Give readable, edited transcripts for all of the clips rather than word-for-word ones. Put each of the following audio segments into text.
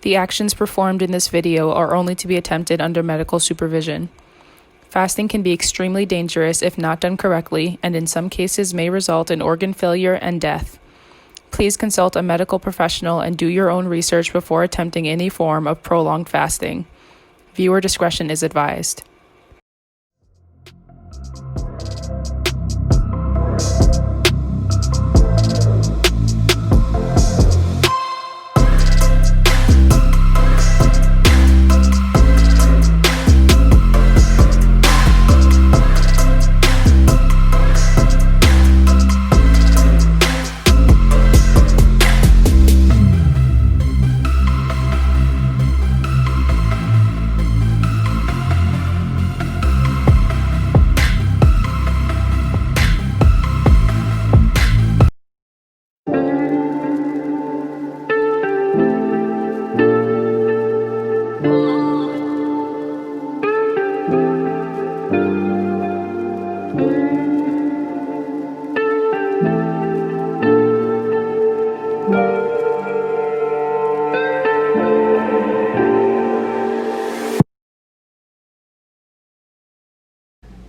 The actions performed in this video are only to be attempted under medical supervision. Fasting can be extremely dangerous if not done correctly, and in some cases may result in organ failure and death. Please consult a medical professional and do your own research before attempting any form of prolonged fasting. Viewer discretion is advised.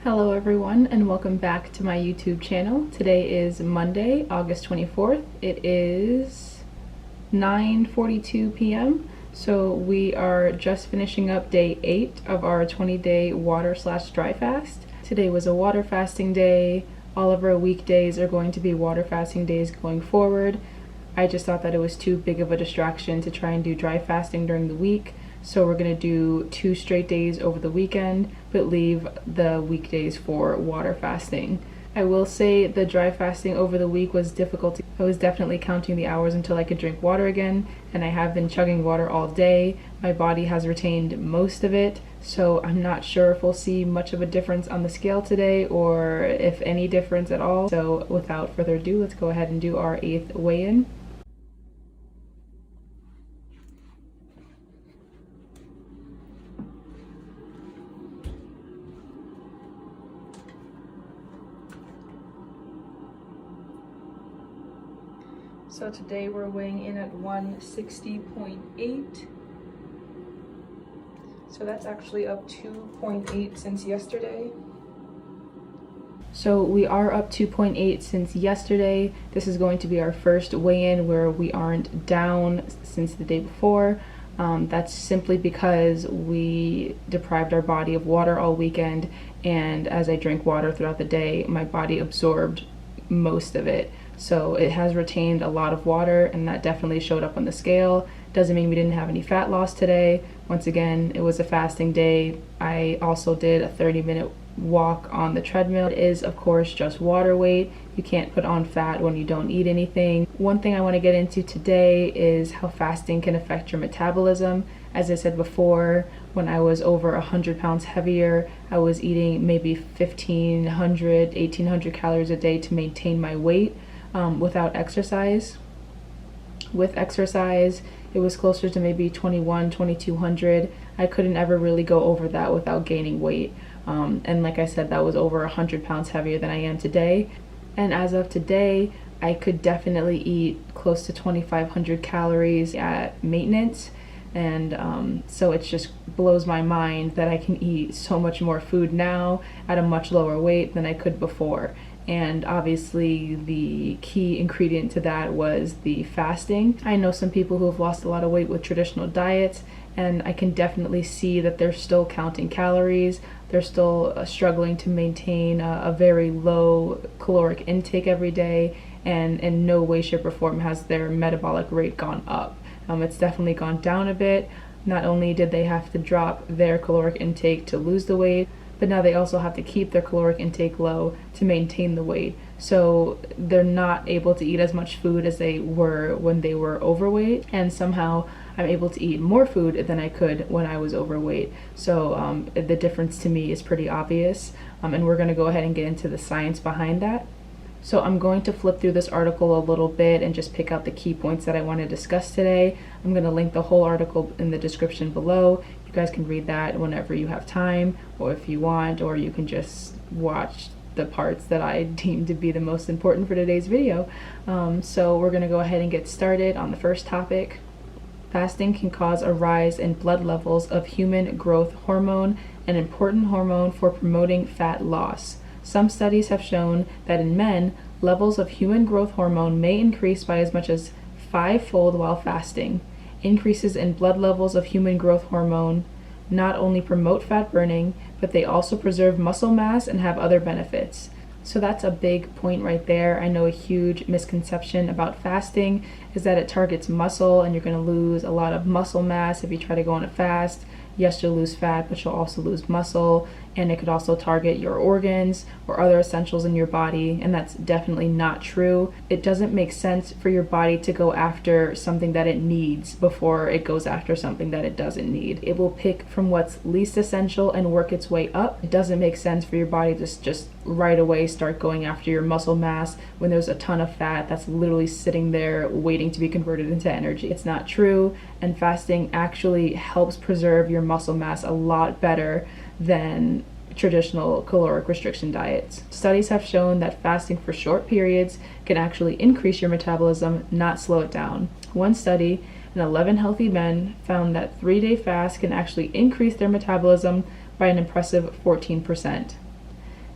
Hello everyone, and welcome back to my YouTube channel. Today is Monday, August 24th. It is 9:42 p.m. So we are just finishing up day 8 of our 20-day water/dry fast. Today was a water fasting day. All of our weekdays are going to be water fasting days going forward. I just thought that it was too big of a distraction to try and do dry fasting during the week. So we're going to do 2 straight days over the weekend, but leave the weekdays for water fasting. I will say the dry fasting over the week was difficult. I was definitely counting the hours until I could drink water again, and I have been chugging water all day. My body has retained most of it, so I'm not sure if we'll see much of a difference on the scale today, or if any difference at all. So without further ado, let's go ahead and do our 8th weigh-in. So today we're weighing in at 160.8. So that's actually up 2.8 since yesterday. So we are up 2.8 since yesterday. This is going to be our first weigh-in where we aren't down since the day before. That's simply because we deprived our body of water all weekend, and as I drank water throughout the day, my body absorbed most of it. So it has retained a lot of water, and that definitely showed up on the scale. Doesn't mean we didn't have any fat loss today. Once again, it was a fasting day. I also did a 30-minute walk on the treadmill. It is, of course, just water weight. You can't put on fat when you don't eat anything. One thing I want to get into today is how fasting can affect your metabolism. As I said before, when I was over 100 pounds heavier, I was eating maybe 1,500, 1,800 calories a day to maintain my weight. Without exercise. With exercise, it was closer to maybe 2,200. I couldn't ever really go over that without gaining weight. And like I said, that was over 100 pounds heavier than I am today. And as of today, I could definitely eat close to 2,500 calories at maintenance. And so it just blows my mind that I can eat so much more food now at a much lower weight than I could before. And obviously the key ingredient to that was the fasting. I know some people who have lost a lot of weight with traditional diets, and I can definitely see that they're still counting calories. They're still struggling to maintain a very low caloric intake every day, and in no way, shape, or form has their metabolic rate gone up. It's definitely gone down a bit. Not only did they have to drop their caloric intake to lose the weight, but now they also have to keep their caloric intake low to maintain the weight. So they're not able to eat as much food as they were when they were overweight, and somehow I'm able to eat more food than I could when I was overweight. So the difference to me is pretty obvious, and we're going to go ahead and get into the science behind that. So I'm going to flip through this article a little bit and just pick out the key points that I want to discuss today. I'm going to link the whole article in the description below. You guys can read that whenever you have time, or if you want, or you can just watch the parts that I deem to be the most important for today's video. So we're going to go ahead and get started on the first topic. Fasting can cause a rise in blood levels of human growth hormone, an important hormone for promoting fat loss. Some studies have shown that in men, levels of human growth hormone may increase by as much as 5-fold while fasting. Increases in blood levels of human growth hormone not only promote fat burning, but they also preserve muscle mass and have other benefits. So that's a big point right there. I know a huge misconception about fasting is that it targets muscle and you're going to lose a lot of muscle mass if you try to go on a fast. Yes, you'll lose fat, but you'll also lose muscle, and it could also target your organs or other essentials in your body, and that's definitely not true. It doesn't make sense for your body to go after something that it needs before it goes after something that it doesn't need. It will pick from what's least essential and work its way up. It doesn't make sense for your body to just right away start going after your muscle mass when there's a ton of fat that's literally sitting there waiting to be converted into energy. It's not true, and fasting actually helps preserve your muscle mass a lot better than traditional caloric restriction diets. Studies have shown that fasting for short periods can actually increase your metabolism, not slow it down. One study in 11 healthy men found that 3-day fast can actually increase their metabolism by an impressive 14%.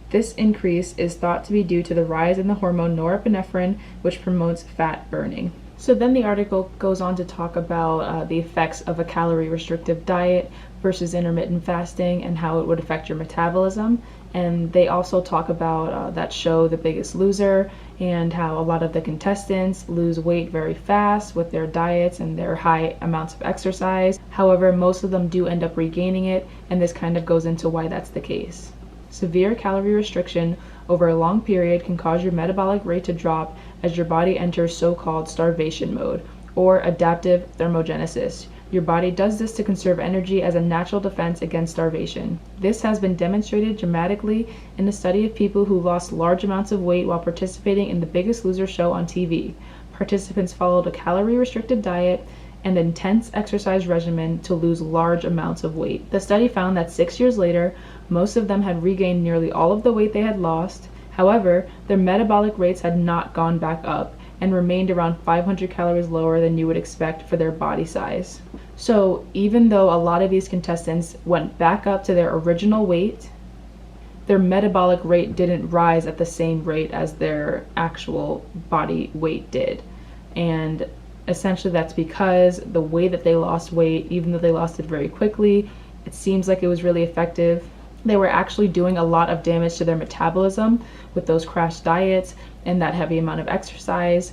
This increase is thought to be due to the rise in the hormone norepinephrine, which promotes fat burning. So then the article goes on to talk about the effects of a calorie restrictive diet versus intermittent fasting and how it would affect your metabolism. And they also talk about that show, The Biggest Loser, and how a lot of the contestants lose weight very fast with their diets and their high amounts of exercise. However, most of them do end up regaining it, and this kind of goes into why that's the case. Severe calorie restriction over a long period can cause your metabolic rate to drop as your body enters so-called starvation mode, or adaptive thermogenesis. Your body does this to conserve energy as a natural defense against starvation. This has been demonstrated dramatically in a study of people who lost large amounts of weight while participating in The Biggest Loser show on TV. Participants followed a calorie-restricted diet and intense exercise regimen to lose large amounts of weight. The study found that 6 years later, most of them had regained nearly all of the weight they had lost. However, their metabolic rates had not gone back up and remained around 500 calories lower than you would expect for their body size. So even though a lot of these contestants went back up to their original weight, their metabolic rate didn't rise at the same rate as their actual body weight did. And essentially that's because the way that they lost weight, even though they lost it very quickly, it seems like it was really effective. They were actually doing a lot of damage to their metabolism with those crash diets and that heavy amount of exercise.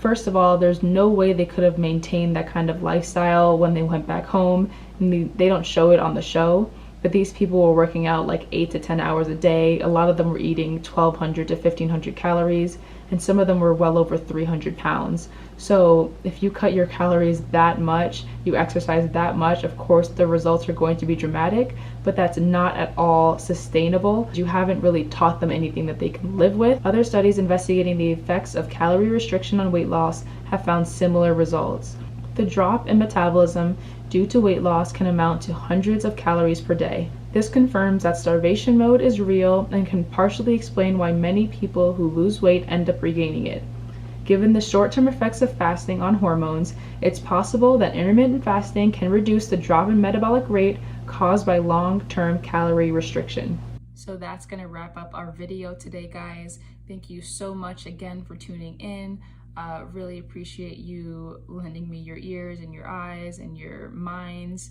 First of all, there's no way they could have maintained that kind of lifestyle when they went back home. And they don't show it on the show, but these people were working out like 8 to 10 hours a day. A lot of them were eating 1,200 to 1,500 calories, and some of them were well over 300 pounds. So if you cut your calories that much, you exercise that much, of course the results are going to be dramatic, but that's not at all sustainable. You haven't really taught them anything that they can live with. Other studies investigating the effects of calorie restriction on weight loss have found similar results. The drop in metabolism due to weight loss can amount to hundreds of calories per day. This confirms that starvation mode is real and can partially explain why many people who lose weight end up regaining it. Given the short-term effects of fasting on hormones, it's possible that intermittent fasting can reduce the drop in metabolic rate caused by long-term calorie restriction. So that's going to wrap up our video today, guys. Thank you so much again for tuning in. Really appreciate you lending me your ears and your eyes and your minds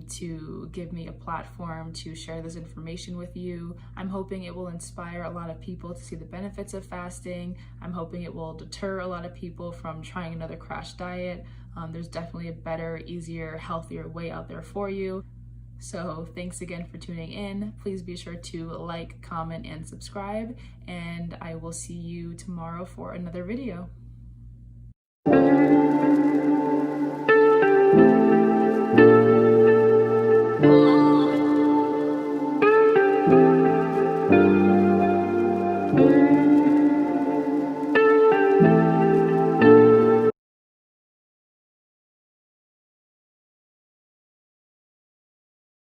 to give me a platform to share this information with you. I'm hoping it will inspire a lot of people to see the benefits of fasting. I'm hoping it will deter a lot of people from trying another crash diet. There's definitely a better, easier, healthier way out there for you. So thanks again for tuning in. Please be sure to like, comment, and subscribe, and I will see you tomorrow for another video.